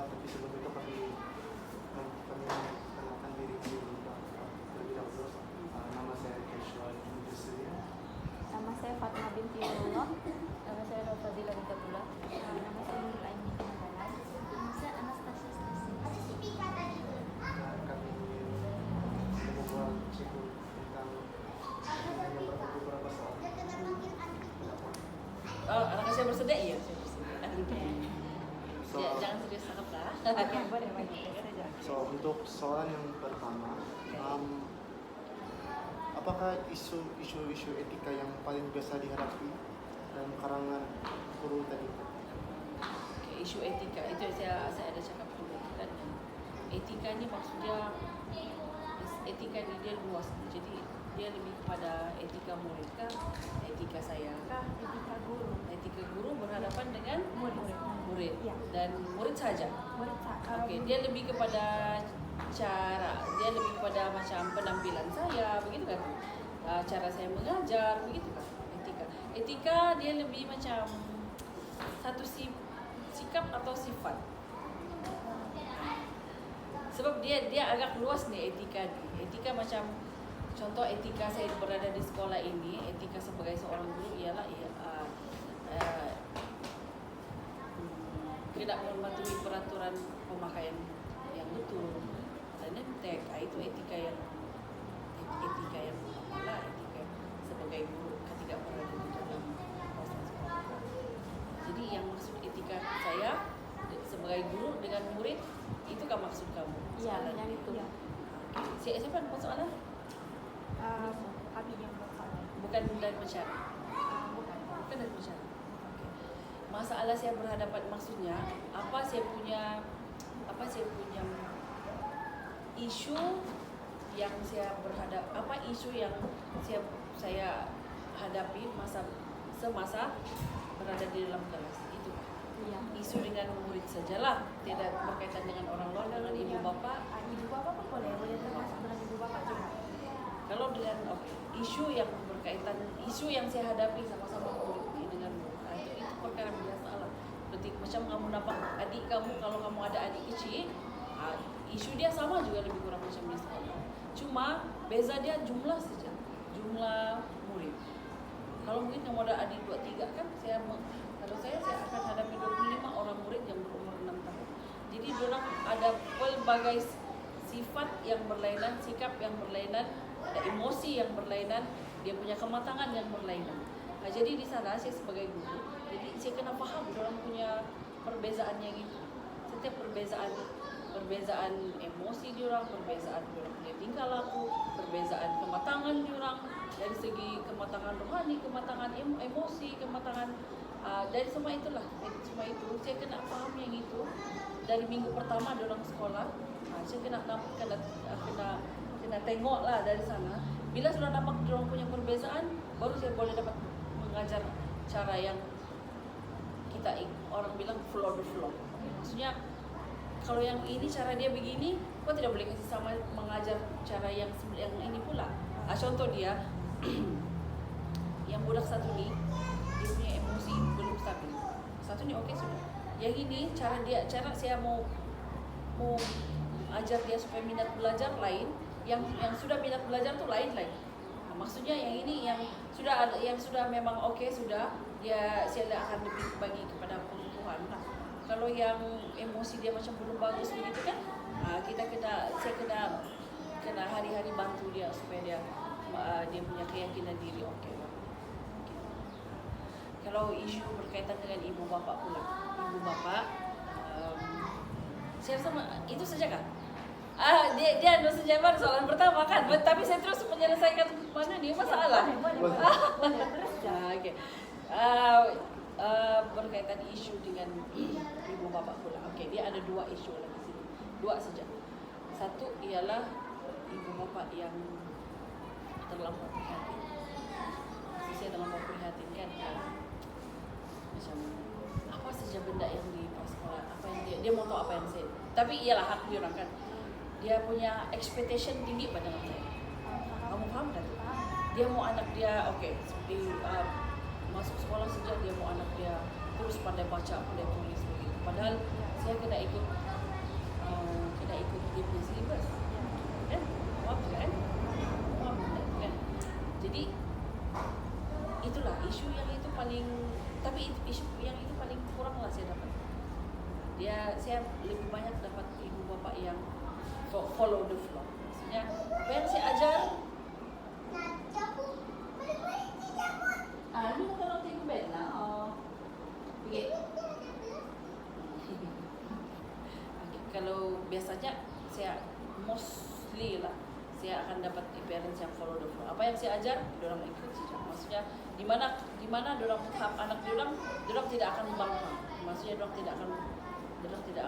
tapi sebelum itu kami mengenalkan diri dulu terlebih dahulu. Nama saya Casual Industria. Nama saya Fatma binti Nurullah. Nama saya Rafadila Bintabullah. Nama saya Nurul Aini Namalan. Nama saya Anastasia Stasi. Kami membuat cikgu tentang beberapa soal. Anak saya bersedia, iya. Saya bersedia. So, Jangan serius sangat lah. Boleh. So untuk soalan yang pertama, apakah isu etika yang paling biasa dihadapi dalam karangan guru tadi? Oke, isu etika itu saya ada cakap dulu kan. Etika ini maksudnya etika ini dia luas, jadi dia lebih kepada etika murid kah, etika saya kah, etika guru berhadapan dengan murid Ya. dan murid saja. Oke, dia lebih kepada cara, dia lebih kepada macam penampilan saya, begitu kan? Cara saya mengajar, begitu kan? Etika dia lebih macam satu sikap atau sifat. Sebab dia agak luas nih etika. Etika macam contoh etika saya berada di sekolah ini, etika sebagai seorang guru ialah tidak mematuhi peraturan pemakaian yang betul dan nemtek. Itu etika yang mana etika sebagai guru ketika berada di dalam proses sekolah. Jadi yang maksud etika saya sebagai guru dengan murid itu kan maksud kamu? Iya, yang itu. Oke. Siapa yang buat soalan? Kami yang buat soalan. Bukan dari masyarakat. Bukan dari masyarakat. Masalah saya berhadapan maksudnya apa saya punya isu yang saya isu yang saya hadapi semasa berada di dalam kelas itu. Iya. Isu dengan murid sajalah, tidak berkaitan dengan orang luar, dengan ibu bapak. Ibu bapak pun boleh termasuk dengan ibu bapak juga. Kalau dengan isu yang berkaitan, isu yang saya hadapi sama-sama murid dengan murid, itu perkara biasa lah. Seperti macam kamu dapat adik kamu, kalau kamu ada adik kecil, isu dia sama juga lebih kurang macam di sekolah. Cuma beza dia jumlah saja, jumlah murid. Kalau mungkin kamu ada adik 2-3 kan, kalau saya akan hadapi 25 orang murid yang berumur 6 tahun. Jadi orang ada pelbagai sifat yang berlainan, sikap yang berlainan, ada emosi yang berlainan, dia punya kematangan yang berlainan. Nah, jadi di sana saya sebagai guru, jadi saya kena paham orang punya perbezaan yang itu. Setiap perbezaan emosi diorang, perbezaan diorang punya tingkah laku, perbezaan kematangan diorang dari segi kematangan rohani, kematangan emosi, kematangan dari semua itulah. Dari semua itu saya kena paham yang itu dari minggu pertama diorang sekolah. Saya kena tengok lah dari sana. Bila sudah nampak diorang punya perbezaan, baru saya boleh dapat mengajar cara yang orang bilang flow the flow. Maksudnya kalau yang ini cara dia begini, kok tidak boleh kasih sama mengajar cara yang ini pula. Contoh dia, yang budak satu ni, dia punya emosi belum stabil. Satu ni oke sudah. Yang ini cara saya mau ajar dia supaya minat belajar lain, yang sudah minat belajar tuh lain lagi. Nah, maksudnya yang ini yang sudah memang oke sudah, saya akan lebih bagi kepada perempuan. Nah, kalau yang emosi dia macam belum bagus begitu kan, saya kena hari-hari bantu dia supaya dia punya keyakinan diri oke lah. Kalau isu berkaitan dengan ibu bapak pula, saya rasa itu saja kan? Dia saja baru soalan pertama kan, tapi saya terus menyelesaikan mana nih masalah. Boleh terus ya. Oke. Berkaitan isu dengan ibu bapak pula. Oke, dia ada 2 isu lagi sini. 2 saja. Satu ialah ibu bapak yang terlampau prihatin. Saya terlampau prihatin kan. Macam apa saja benda yang di sekolah, apa yang dia mau tahu apa yang saya. Tapi ialah hak dia orang kan. Dia punya expectation tinggi pada saya. Kamu paham kan? Dia mau anak dia seperti masuk sekolah saja dia mau anak dia terus pandai baca, pandai tulis begitu. Padahal saya kena ikut tidak ikut dia punya syllabus. Kan? Maaf kan? Maaf kan? Jadi itulah isu yang itu paling, tapi isu yang itu paling kurang lah saya dapat. Saya lebih banyak dapat ibu bapak yang follow the flow. Maksudnya apa yang saya ajar, ini kalau tinggal bed lah. Okay. Kalau biasanya saya mostly lah saya akan dapat parents yang follow the flow. Apa yang saya ajar, dorang ikut saja. Maksudnya di mana dorang tahap anak dorang tidak akan membangkang. Maksudnya dorang tidak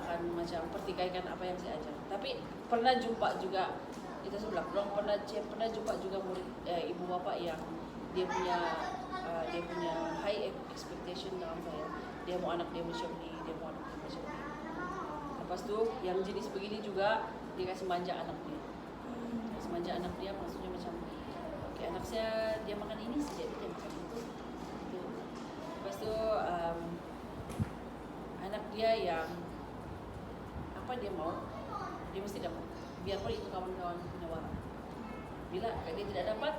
akan macam pertikaikan apa yang saya ajar. Tapi pernah jumpa juga itu sebelah. Dorang pernah jumpa juga murid ibu bapak yang dia punya high expectation dalam saya. Dia mau anak dia macam ni, dia mau anak dia macam ni. Lepas tu yang jenis begini juga dia kasih manja anak dia. Kasih manja anak dia maksudnya macam okay, anak saya dia makan ini saja, dia makan itu. Lepas tu anak dia yang apa dia mau, dia mesti dapat. Biarpun itu kawan-kawan punya warna. Bila dia tidak dapat,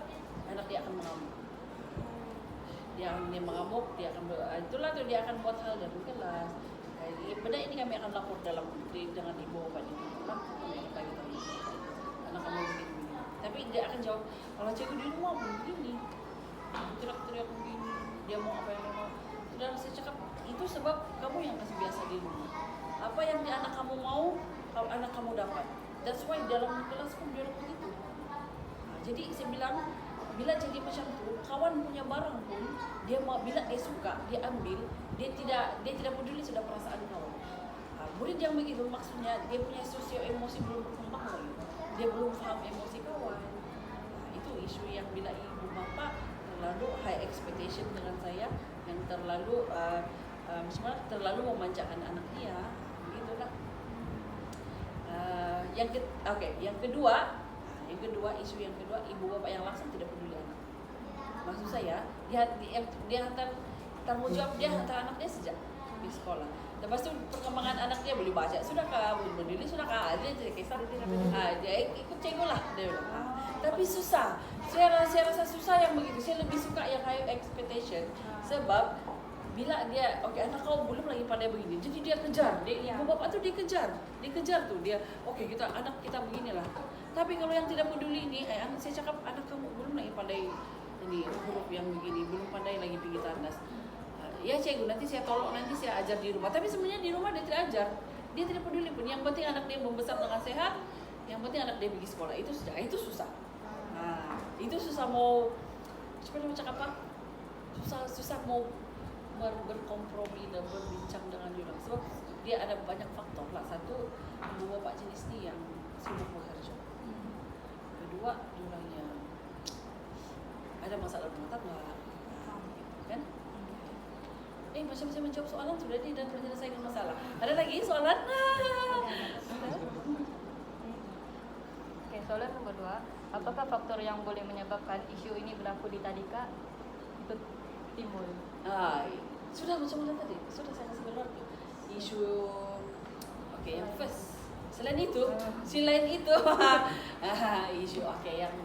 anak dia akan mengamuk. Dia mengamuk, itulah tu dia akan buat hal dalam kelas. Benda ini kami akan lapor dengan ibu bapak ini. Kami akan bagi tahu. Anak kamu begini. Tapi dia akan jawab, kalau cikgu di rumah begini, teriak-teriak begini, dia mau apa yang dia mau. Sudah saya cakap, itu sebab kamu yang masih biasa di rumah. Apa yang anak kamu mau, kalau anak kamu dapat. That's why dalam kelas pun dia begitu. Jadi saya bilang, bila jadi macam tu, kawan punya barang pun dia mau, bila dia suka dia ambil, dia tidak peduli sudah perasaan kawan. Murid yang begitu maksudnya dia punya sosio emosi belum berkembang lagi, dia belum faham emosi kawan. Itu isu yang bila ibu bapa terlalu high expectation dengan saya, yang terlalu terlalu memanjakan anak dia, begitulah. Yang kedua isu yang kedua, ibu bapak yang langsung tidak peduli anak. Maksud saya, dia hantar tanggung jawab, dia hantar anak dia sejak di sekolah. Lepas tu perkembangan anak dia boleh baca sudah kah, boleh menulis sudah kah, dia kisah dia ikut cikgu lah dia bilang. Tapi susah. Saya rasa susah yang begitu. Saya lebih suka yang high expectation. Sebab bila dia anak kau belum lagi pandai begini, jadi dia kejar. Ibu bapak tu dikejar tu dia. Kita anak kita beginilah. Tapi kalau yang tidak peduli ini, saya cakap anak kamu belum lagi pandai ini huruf yang begini, belum pandai lagi pergi tandas. Ya cikgu, nanti saya tolong, nanti saya ajar di rumah. Tapi sebenarnya di rumah dia tidak ajar, dia tidak peduli pun. Yang penting anak dia membesar dengan sehat, yang penting anak dia pergi sekolah. Itu susah. Itu susah mau, coba dia cakap apa? Susah mau berkompromi dan berbincang dengan dia. Sebab dia ada banyak faktor lah. Satu, ibu bapak jenis ni yang sibuk bekerja. Kedua, diorangnya ada masalah rumah tangga, kan? Macam saya menjawab soalan sudah dan menyelesaikan masalah. Ada lagi soalan? Soalan nomor 2. Apakah faktor yang boleh menyebabkan isu ini berlaku di tadika itu timbul? Sudah macam mana tadi? Sudah saya kasih keluar tu. Isu, yang first. Selain itu, isu yang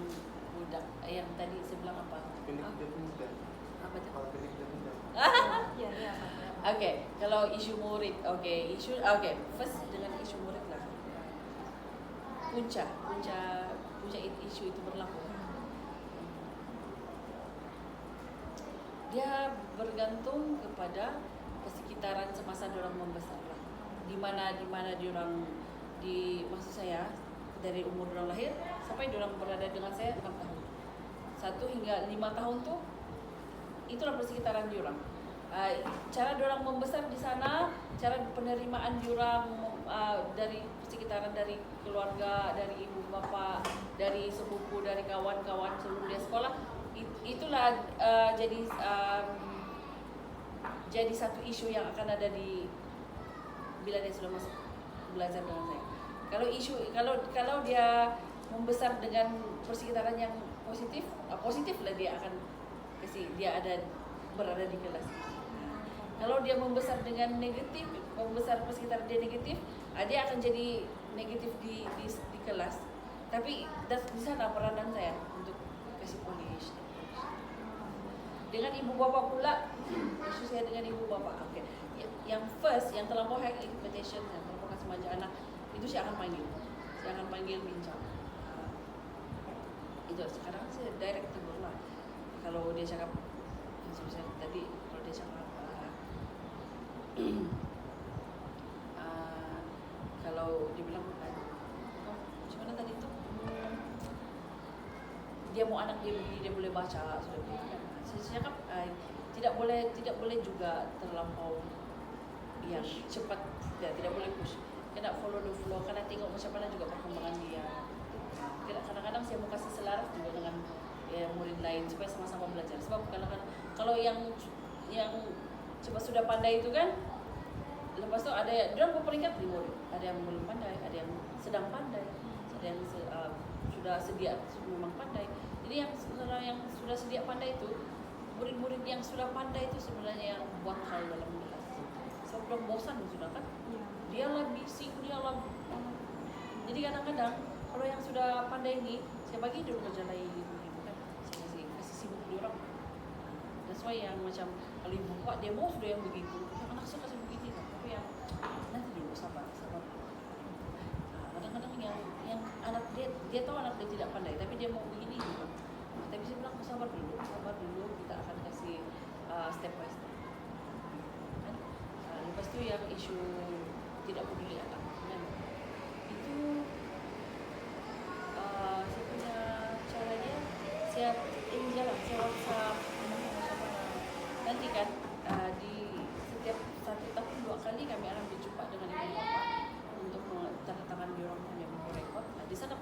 budak, yang tadi saya bilang apa? Apa tu? Kalau isu murid, first dengan isu murid lah. Punca isu itu berlaku. Dia bergantung kepada persekitaran semasa diorang membesar lah. Di mana diorang maksud saya dari umur diorang lahir sampai diorang berada dengan saya 6 tahun. 1 hingga 5 tahun tu itulah persekitaran diorang. Cara diorang membesar di sana, cara penerimaan diorang dari persekitaran, dari keluarga, dari ibu bapa, dari sepupu, dari kawan-kawan sebelum dia sekolah, itulah jadi satu isu yang akan ada bila dia sudah masuk belajar dengan saya. Kalau dia membesar dengan persekitaran yang positif lah dia akan berada di kelas. Kalau dia membesar dengan negatif, membesar persekitaran dia negatif, dia akan jadi negatif di kelas, tapi di sana peranan saya untuk kasih polish. Dengan ibu bapak pula, isu saya dengan ibu bapak. Okay. Yang first, yang terlampau high expectation, yang terlampau kasih manja anak, itu saya akan panggil bincang. Itu sekarang saya direct tegur lah. Kalau dia cakap, seperti tadi, kalau dia cakap, kalau dia bilang, macam mana tadi tu? Dia mau anak dia begini, dia boleh baca, sudah begitu kan? Saya cakap tidak boleh juga terlampau yang cepat, tidak boleh push. Kena follow the flow, kena tengok macam mana juga perkembangan dia. Kadang-kadang saya mau kasih selaras juga dengan murid lain supaya sama-sama belajar. Sebab kadang-kadang kalau yang cepat sudah pandai itu kan, lepas tu ada dia berperingkat di murid, ada yang belum pandai, ada yang sedang pandai, ada yang sudah sedia memang pandai. Jadi yang sudah sedia pandai itu, murid-murid yang sudah pandai itu sebenarnya yang buat hal dalam kelas. Sebab bosan sudah kan, dia lah bising, dia lah. Jadi kadang-kadang kalau yang sudah pandai ini, saya bagi dia kerja lain, kan? Saya kasih sibuk dia orang. That's why yang macam kalau ibu kuat dia mau sudah yang begitu, yang anak saya kasih begitu, tapi yang nanti dulu sabar. Kadang-kadang yang anak dia tahu anak dia tidak pandai, tapi dia mau begini juga. Tapi saya bilang sabar dulu, kita akan kasih step by step. Kan? Lepas tu yang isu tidak peduli anak, kan? Itu saya punya cara dia, saya WhatsApp nanti kan di setiap 1 tahun 2 kali kami akan berjumpa dengan ibu bapa untuk tanda tangan di orang yang mau rekod. Di sana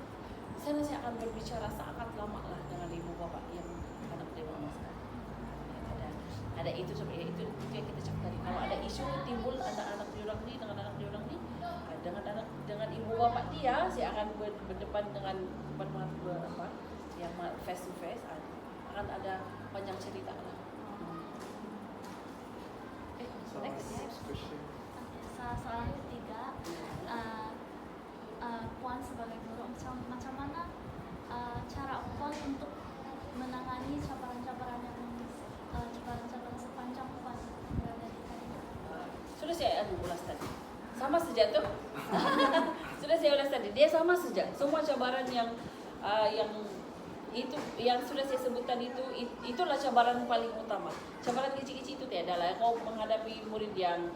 saya akan berbicara sangat lama lah dengan ibu bapa yang anak dia memasukkan. Ada itu sebenarnya itu yang kita cakap tadi. Kalau ada isu timbul anak-anak diorang ni dengan anak diorang ni, dengan ibu bapa dia, saya akan berdepan dengan yang face to face, akan ada panjang cerita lah. Next question. Soalan ketiga, Puan sebagai guru, macam mana cara Puan untuk menangani cabaran-cabaran sepanjang Puan berada di Kanada? Sudah saya ulas tadi. Sama saja tuh. Sudah saya ulas tadi. Dia sama saja. Semua cabaran yang itu yang sudah saya sebutkan itulah cabaran paling utama. Cabaran kecil-kecil itu tiada lah. Kau menghadapi murid yang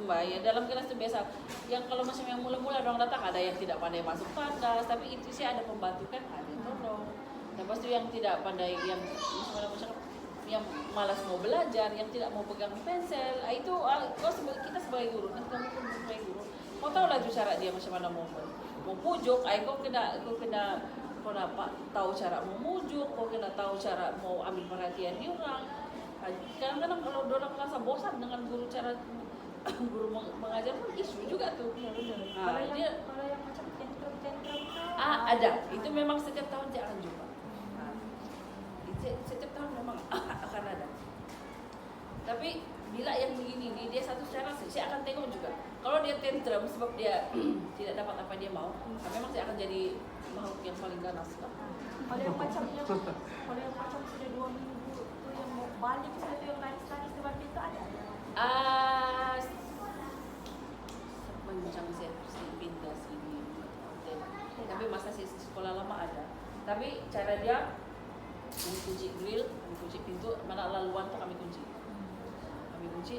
ya dalam kelas itu biasa. Yang kalau macam yang mula-mula orang datang, ada yang tidak pandai masuk pandas, tapi itu sih ada pembantu kan, ada yang tolong. Lepas itu yang tidak pandai, yang malas mau belajar, yang tidak mau pegang pensel, itu kita sebagai guru, nanti kamu pun sebagai guru, kau tahu lah itu cara dia macam mana mau pujuk, kau dapat tahu cara memujuk, kau kena tahu cara mau ambil perhatian dia orang. Kadang-kadang kalau orang merasa bosan dengan guru guru mengajar pun isu juga tuh. Kalau yang macam tantrum ada, itu memang setiap tahun dia akan jumpa. Setiap tahun memang akan ada. Tapi bila yang begini nih, dia satu cara saya akan tengok juga. Kalau dia tantrum sebab dia tidak dapat apa dia mau, memang saya akan jadi makhluk yang paling ganas. Kalau yang macam sudah 2 minggu tu yang mau balik sudah tu yang nangis sebab itu ada. Sepanjang saya pindah sini, tapi masa saya sekolah lama ada. Tapi cara dia kami kunci grill, kami kunci pintu, mana laluan tu kami kunci.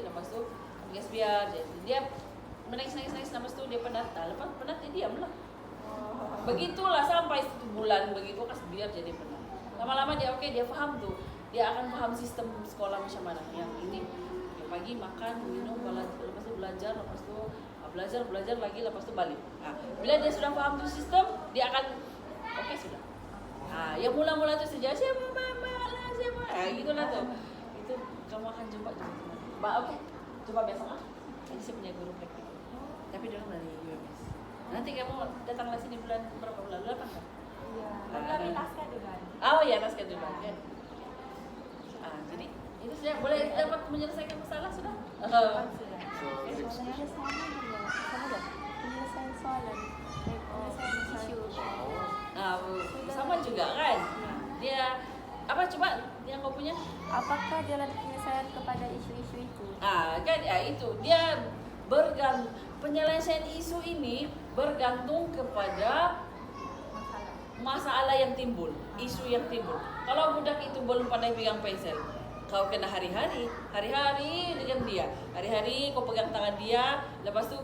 Lepas tu kami kasih biar dia menangis, lepas tu dia penat, lepas penat dia diam lah. Begitulah sampai 1 bulan begitu, kasih biar jadi penat. Lama-lama dia dia faham tuh, dia akan paham sistem sekolah macam mana. Yang ini pagi makan, minum, lepas tu belajar, lepas tu belajar lagi, lepas tu balik. Bila dia sudah paham tuh sistem, dia akan sudah. Yang mula-mula tu saja siapa mama lah siapa, gitulah tuh. Itu kamu akan jumpa coba besok ini saya punya guru praktik, tapi dia orang dari UMS. Nanti kamu datang lagi sini bulan berapa bulan? 8 kan? Iya. Kami naskah juga. Naskah juga kan. Jadi itu sudah boleh dapat menyelesaikan masalah sudah. So next question. Sama penyelesaian soalan, penyelesaian isu. Nah, sama juga kan. Nah, dia apa coba yang kau punya? Apakah jalan penyelesaian kepada isu-isu itu? Kan ya itu dia penyelesaian isu ini bergantung kepada masalah yang timbul, isu yang timbul. Kalau budak itu belum pandai pegang pensel, kau kena hari-hari dengan dia, hari-hari kau pegang tangan dia, lepas tu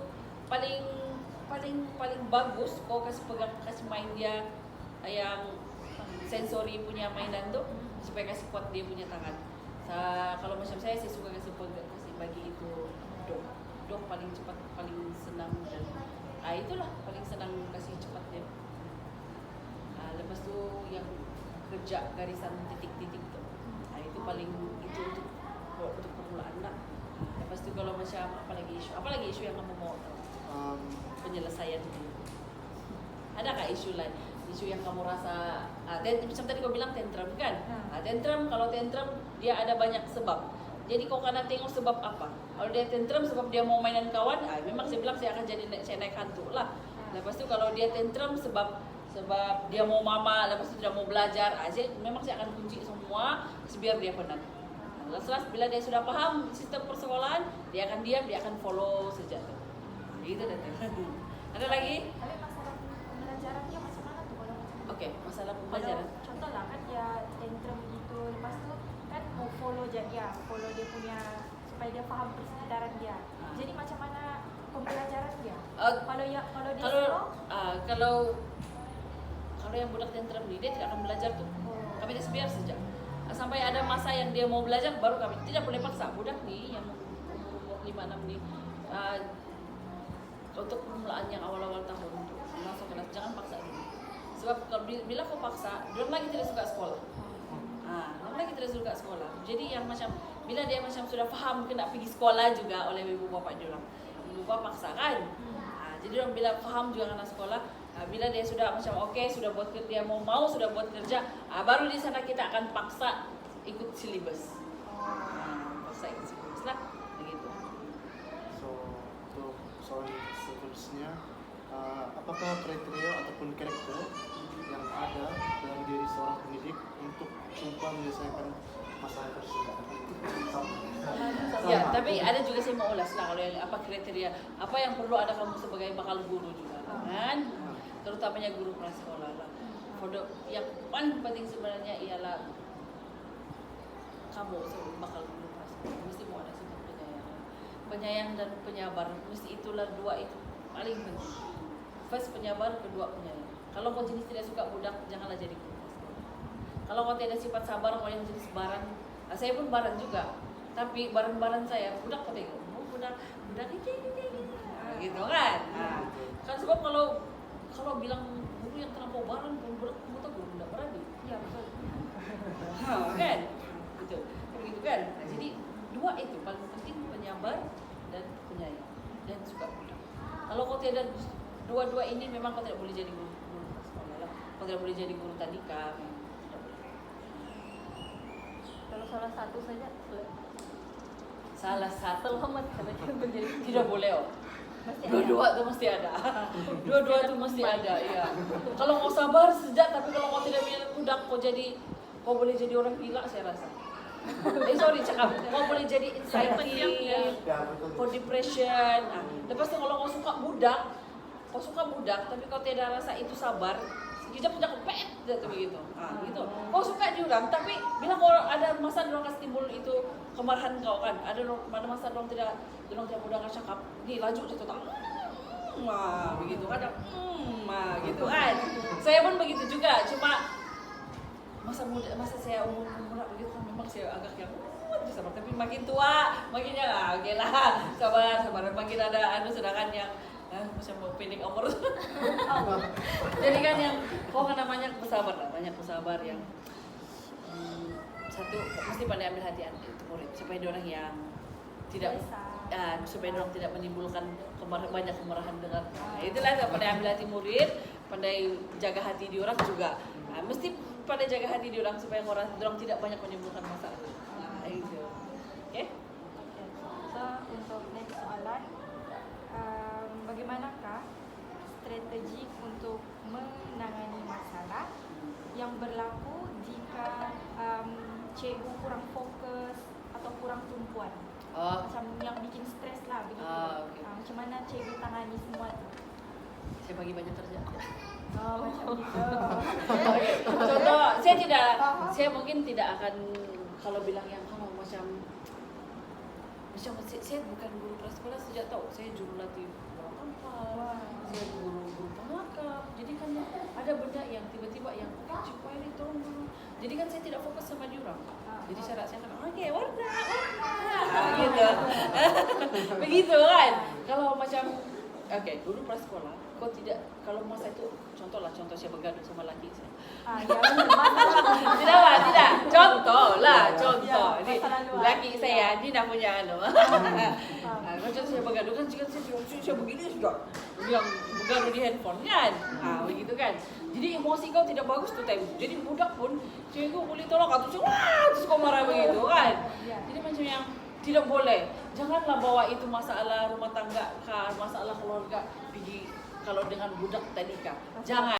paling bagus kau kasih main dia yang sensori punya mainan tu supaya kasih kuat dia punya tangan. Kalau macam saya suka kasih bagi itu dok paling cepat, paling senang dan itulah paling senang kasih cepat dia. Lepas tu yang kerja garisan titik-titik tu, itu paling itu untuk permulaan lah. Lepas tu kalau macam apalagi isu yang kamu mau tahu penyelesaian ini, adakah isu lain, isu yang kamu rasa macam tadi kau bilang tantrum kan? Kalau tantrum dia ada banyak sebab. Jadi kau kena tengok sebab apa. Kalau dia tantrum sebab dia mau mainan kawan, memang saya bilang saya naik hantu lah. Lepas tu kalau dia tantrum sebab dia mau mama, lepas itu dia mau belajar, memang saya akan kunci semua biar dia penat. Lepas bila dia sudah paham sistem persekolahan, dia akan diam, dia akan follow saja. Gitu dah. Ada lagi? Tapi masalah pembelajarannya macam mana tuh kalau macam? Okey, masalah pembelajaran. Contoh lah kan dia tantrum gitu, lepas tu kan mau follow dia punya supaya dia faham persekitaran dia. Jadi macam mana pembelajaran dia? Kalau yang budak tantrum ni dia tidak akan belajar tuh. Kami just biar saja. Sampai ada masa yang dia mau belajar baru kami tidak boleh paksa budak nih yang umur 5-6 nih. Untuk permulaan yang awal-awal tahun untuk masuk kelas jangan paksa dulu. Sebab kalau bila kau paksa, belum lagi tidak suka sekolah. Belum lagi tidak suka sekolah. Jadi yang macam bila dia macam sudah faham kena pergi sekolah juga oleh ibu bapa dia orang. Ibu bapa paksa kan. Jadi orang bila faham juga kena sekolah, bila dia sudah macam okey, sudah buat kerja, mau sudah buat kerja, baru di sana kita akan paksa ikut silibus. Paksa ikut silibus lah, begitu. So untuk soal seterusnya, apakah kriteria ataupun karakter yang ada dalam diri seorang pendidik untuk coba menyelesaikan masalah tersebut? Ya, tapi ada juga saya mau ulas lah kalau yang apa kriteria, apa yang perlu ada kamu sebagai bakal guru juga kan, terutamanya guru prasekolah lah. Yang paling penting sebenarnya ialah kamu sebagai bakal guru prasekolah mesti mau ada sifat penyayang dan penyabar, mesti itulah dua itu paling penting. First penyabar, kedua penyayang. Kalau kau jenis tidak suka budak, janganlah jadi guru prasekolah. Kalau kau tidak sifat sabar, kau yang jenis barang. Saya pun barang juga, tapi barang-barang saya budak kau tengok, budak ini, gitu kan? Kan sebab kalau bilang guru yang terlampau barang, budak kamu tahu guru tidak berani. Ya betul. Kan? Begitu kan? Jadi dua itu paling penting, penyabar dan penyayang dan suka budak. Kalau kau tidak dua-dua ini, memang kau tidak boleh jadi guru sekolah lah. Kau tidak boleh jadi guru tadika. Kalau salah satu saja, Salah satu selamat kalau dia menjadi tidak boleh Mesti dua-dua tuh mesti ada. Dua-dua tuh mesti ada, iya. Kalau kau sabar sejak, tapi kalau kau tidak punya budak, kau boleh jadi orang gila saya rasa. Cakap, kau boleh jadi anxiety, kau depression. Lepas tu kalau kau suka budak, tapi kau tidak rasa itu sabar, sekejap punya kau pet, gitu begitu. Gitu. Kau suka diorang, tapi bila kau ada masa diorang kasih timbul itu kemarahan kau kan, ada masa diorang tidak mudah cakap, ni laju jatuh tak, begitu kan, gitu kan. Saya pun begitu juga, cuma masa saya umur begitu kan memang saya agak yang sabar, tapi makin tua makin ya oke lah, sabar makin ada sedangkan yang macam mau pendek umur. Jadi kan yang namanya pesabar yang satu mesti pandai ambil hati itu murid supaya dia orang yang tidak supaya dia orang tidak menimbulkan banyak kemarahan dengan itulah pandai ambil hati murid, pandai jaga hati dia orang juga. Mesti pada jaga hati dia orang supaya orang tidak banyak menimbulkan masalah. Itu. Oke? So, untuk next soalan, bagaimanakah strategi untuk menangani masalah yang berlaku jika cikgu kurang fokus atau kurang tumpuan. Macam yang bikin stres lah begitu. Okay. Macam mana cikgu tangani semua tu? Saya bagi banyak kerja. Macam gitu. Okay. Contoh, saya mungkin tidak akan kalau bilang yang macam saya bukan guru prasekolah sejak tahu. Saya jurulatih bola tampar, saya guru pengelakap. Jadi kan ada benda yang tiba-tiba yang Cikgu Airi tolong dulu. Jadi kan saya tidak fokus sama diorang. Jadi saya okay, warna gitu. Begitu kan. Kalau macam guru prasekolah, kau tidak, kalau masa itu contoh saya bergaduh sama laki saya. Tidak. Contoh. Ini laki saya, dia dah punya macam saya bergaduh kan, saya begini sudah, yang bergaduh di handphone kan, begitu kan. Jadi emosi kau tidak bagus tuh time. Jadi budak pun, cikgu boleh tolong kau terus kau marah begitu kan. Jadi macam yang tidak boleh. Janganlah bawa itu masalah rumah tangga kah, masalah keluarga pergi kalau dengan budak tadi kah. Jangan.